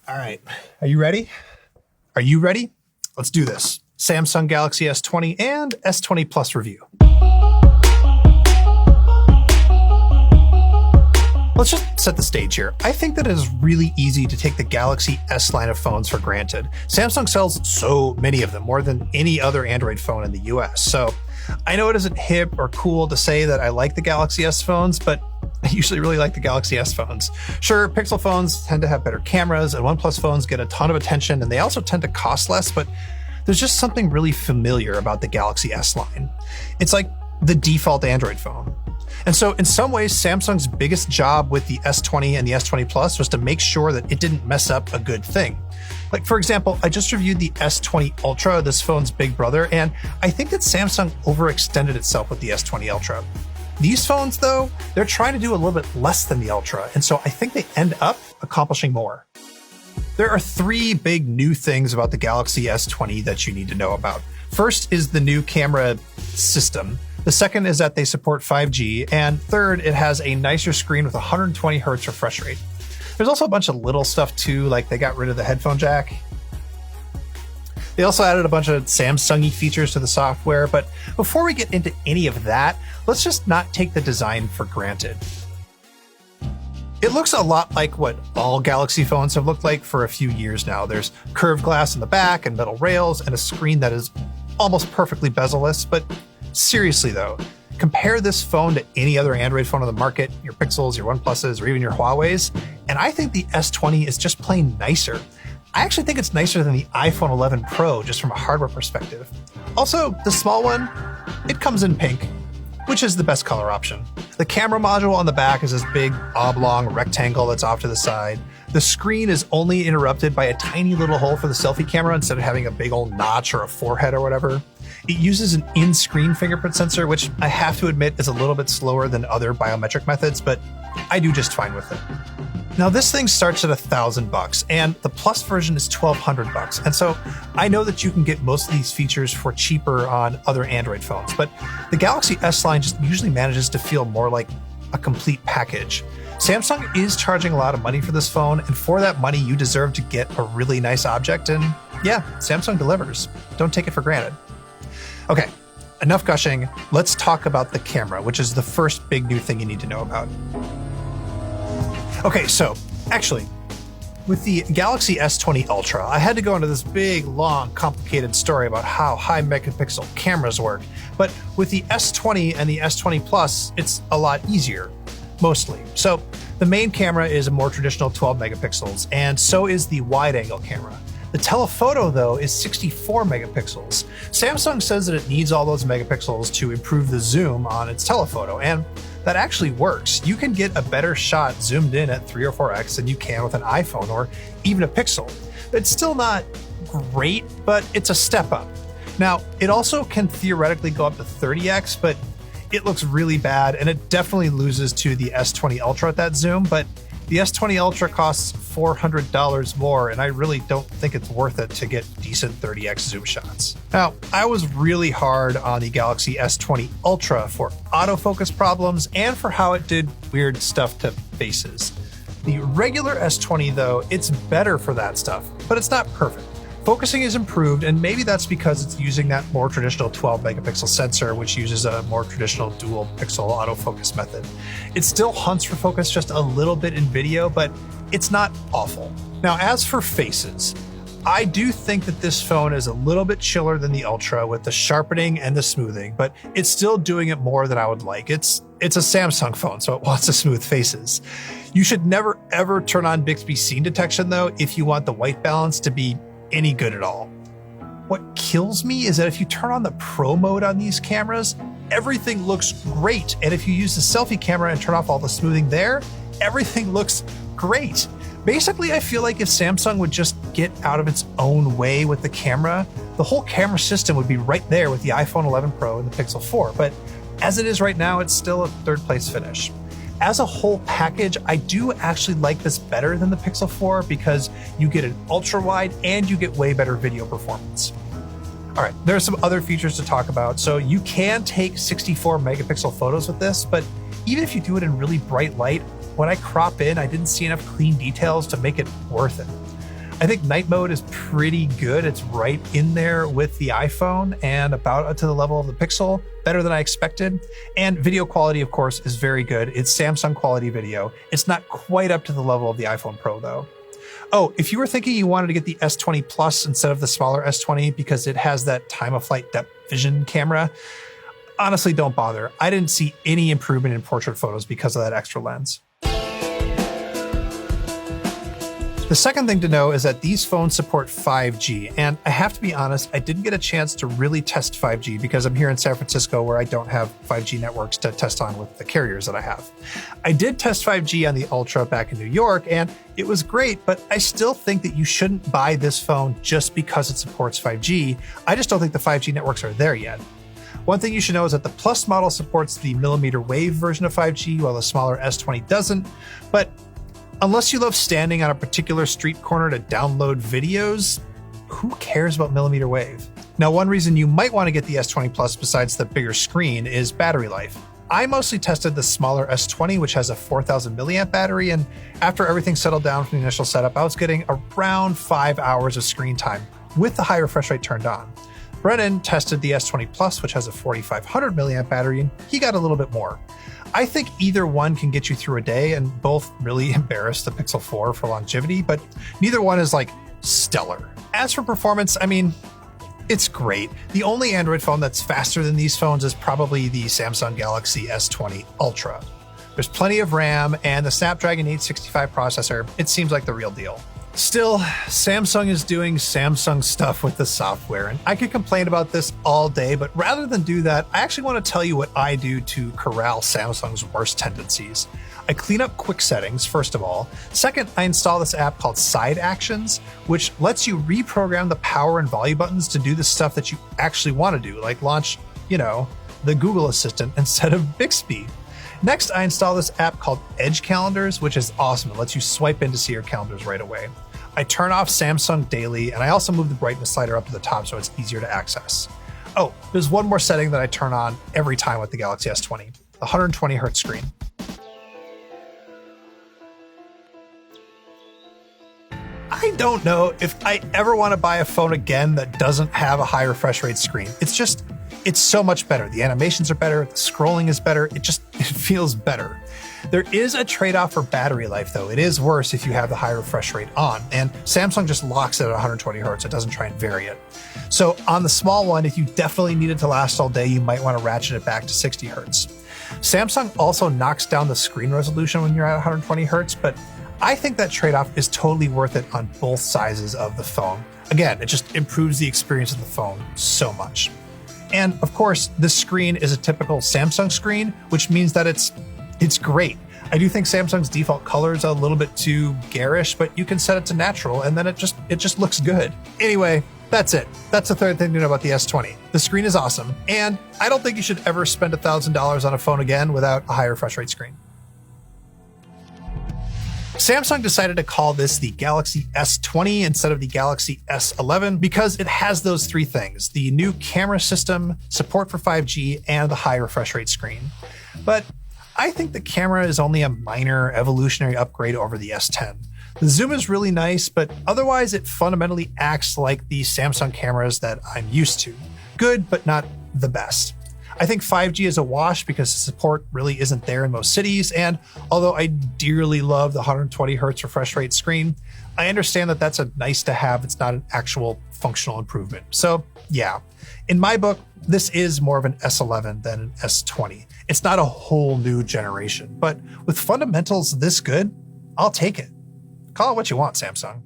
All right, are you ready? Are you ready? Let's do this. Samsung Galaxy S20 and S20 Plus review. Let's just set the stage here. I think that it is really easy to take the Galaxy S line of phones for granted. Samsung sells so many of them, more than any other Android phone in the US. So I know it isn't hip or cool to say that I like the Galaxy S phones, but I usually really like the Galaxy S phones. Sure, Pixel phones tend to have better cameras, and OnePlus phones get a ton of attention, and they also tend to cost less, but there's just something really familiar about the Galaxy S line. It's like the default Android phone. And so in some ways, Samsung's biggest job with the S20 and the S20 Plus was to make sure that it didn't mess up a good thing. Like, for example, I just reviewed the S20 Ultra, this phone's big brother, and I think that Samsung overextended itself with the S20 Ultra. These phones, though, they're trying to do a little bit less than the Ultra, and so I think they end up accomplishing more. There are three big new things about the Galaxy S20 that you need to know about. First is the new camera system. The second is that they support 5G, and third, it has a nicer screen with 120 Hz refresh rate. There's also a bunch of little stuff too, like they got rid of the headphone jack. They also added a bunch of Samsung-y features to the software, but before we get into any of that, let's just not take the design for granted. It looks a lot like what all Galaxy phones have looked like for a few years now. There's curved glass in the back and metal rails and a screen that is almost perfectly bezel-less, but seriously though, compare this phone to any other Android phone on the market, your Pixels, your OnePluses, or even your Huaweis, and I think the S20 is just plain nicer. I actually think it's nicer than the iPhone 11 Pro just from a hardware perspective. Also, the small one, it comes in pink, which is the best color option. The camera module on the back is this big oblong rectangle that's off to the side. The screen is only interrupted by a tiny little hole for the selfie camera instead of having a big old notch or a forehead or whatever. It uses an in-screen fingerprint sensor, which I have to admit is a little bit slower than other biometric methods, but I do just fine with it. Now this thing starts at $1,000 and the Plus version is $1,200. And so I know that you can get most of these features for cheaper on other Android phones, but the Galaxy S line just usually manages to feel more like a complete package. Samsung is charging a lot of money for this phone, and for that money, you deserve to get a really nice object. And yeah, Samsung delivers. Don't take it for granted. Okay, enough gushing. Let's talk about the camera, which is the first big new thing you need to know about. Okay, so actually, with the Galaxy S20 Ultra, I had to go into this big, long, complicated story about how high megapixel cameras work. But with the S20 and the S20 Plus, it's a lot easier, mostly. So the main camera is a more traditional 12 megapixels, and so is the wide-angle camera. The telephoto, though, is 64 megapixels. Samsung says that it needs all those megapixels to improve the zoom on its telephoto, and that actually works. You can get a better shot zoomed in at 3 or 4x than you can with an iPhone or even a Pixel. It's still not great, but it's a step up. Now, it also can theoretically go up to 30x, but it looks really bad, and it definitely loses to the S20 Ultra at that zoom, but the S20 Ultra costs $400 more, and I really don't think it's worth it to get decent 30x zoom shots. Now, I was really hard on the Galaxy S20 Ultra for autofocus problems and for how it did weird stuff to faces. The regular S20, though, it's better for that stuff, but it's not perfect. Focusing is improved, and maybe that's because it's using that more traditional 12 megapixel sensor, which uses a more traditional dual pixel autofocus method. It still hunts for focus just a little bit in video, but it's not awful. Now, as for faces, I do think that this phone is a little bit chiller than the Ultra with the sharpening and the smoothing, but it's still doing it more than I would like. It's a Samsung phone, so it wants to smooth faces. You should never ever turn on Bixby scene detection, though, if you want the white balance to be any good at all. What kills me is that if you turn on the Pro mode on these cameras, everything looks great. And if you use the selfie camera and turn off all the smoothing there, everything looks great. Basically, I feel like if Samsung would just get out of its own way with the camera, the whole camera system would be right there with the iPhone 11 Pro and the Pixel 4. But as it is right now, it's still a third place finish. As a whole package, I do actually like this better than the Pixel 4 because you get an ultra wide and you get way better video performance. All right, there are some other features to talk about. So you can take 64 megapixel photos with this, but even if you do it in really bright light, when I crop in, I didn't see enough clean details to make it worth it. I think night mode is pretty good. It's right in there with the iPhone and about to the level of the Pixel, better than I expected. And video quality, of course, is very good. It's Samsung quality video. It's not quite up to the level of the iPhone Pro though. Oh, if you were thinking you wanted to get the S20 Plus instead of the smaller S20 because it has that time of flight depth vision camera, honestly, don't bother. I didn't see any improvement in portrait photos because of that extra lens. The second thing to know is that these phones support 5G, and I have to be honest, I didn't get a chance to really test 5G because I'm here in San Francisco where I don't have 5G networks to test on with the carriers that I have. I did test 5G on the Ultra back in New York, and it was great, but I still think that you shouldn't buy this phone just because it supports 5G. I just don't think the 5G networks are there yet. One thing you should know is that the Plus model supports the millimeter wave version of 5G, while the smaller S20 doesn't, but unless you love standing on a particular street corner to download videos, who cares about millimeter wave? Now, one reason you might want to get the S20 Plus besides the bigger screen is battery life. I mostly tested the smaller S20, which has a 4,000 milliamp battery, and after everything settled down from the initial setup, I was getting around 5 hours of screen time with the high refresh rate turned on. Brennan tested the S20 Plus, which has a 4,500 milliamp battery, and he got a little bit more. I think either one can get you through a day, and both really embarrass the Pixel 4 for longevity, but neither one is like stellar. As for performance, I mean, it's great. The only Android phone that's faster than these phones is probably the Samsung Galaxy S20 Ultra. There's plenty of RAM, and the Snapdragon 865 processor, it seems like the real deal. Still, Samsung is doing Samsung stuff with the software, and I could complain about this all day, but rather than do that, I actually want to tell you what I do to corral Samsung's worst tendencies. I clean up quick settings, first of all. Second, I install this app called Side Actions, which lets you reprogram the power and volume buttons to do the stuff that you actually want to do, like launch, the Google Assistant instead of Bixby. Next, I install this app called Edge Calendars, which is awesome. It lets you swipe in to see your calendars right away. I turn off Samsung Daily, and I also move the brightness slider up to the top so it's easier to access. Oh, there's one more setting that I turn on every time with the Galaxy S20, the 120Hz screen. I don't know if I ever want to buy a phone again that doesn't have a high refresh rate screen. It's so much better. The animations are better, the scrolling is better, it feels better. There is a trade-off for battery life though. It is worse if you have the high refresh rate on, and Samsung just locks it at 120 Hz. It doesn't try and vary it. So on the small one, if you definitely need it to last all day, you might want to ratchet it back to 60 Hz. Samsung also knocks down the screen resolution when you're at 120 Hz, but I think that trade-off is totally worth it on both sizes of the phone. Again, it just improves the experience of the phone so much. And of course, this screen is a typical Samsung screen, which means that it's great. I do think Samsung's default color is a little bit too garish, but you can set it to natural and then it just looks good. Anyway, that's it. That's the third thing to know about the S20. The screen is awesome, and I don't think you should ever spend $1,000 on a phone again without a high refresh rate screen. Samsung decided to call this the Galaxy S20 instead of the Galaxy S11 because it has those three things: the new camera system, support for 5G, and the high refresh rate screen. But I think the camera is only a minor evolutionary upgrade over the S10. The zoom is really nice, but otherwise it fundamentally acts like the Samsung cameras that I'm used to. Good, but not the best. I think 5G is a wash because the support really isn't there in most cities, and although I dearly love the 120 Hz refresh rate screen, I understand that that's a nice to have. It's not an actual functional improvement. So yeah, in my book, this is more of an S11 than an S20. It's not a whole new generation, but with fundamentals this good, I'll take it. Call it what you want, Samsung.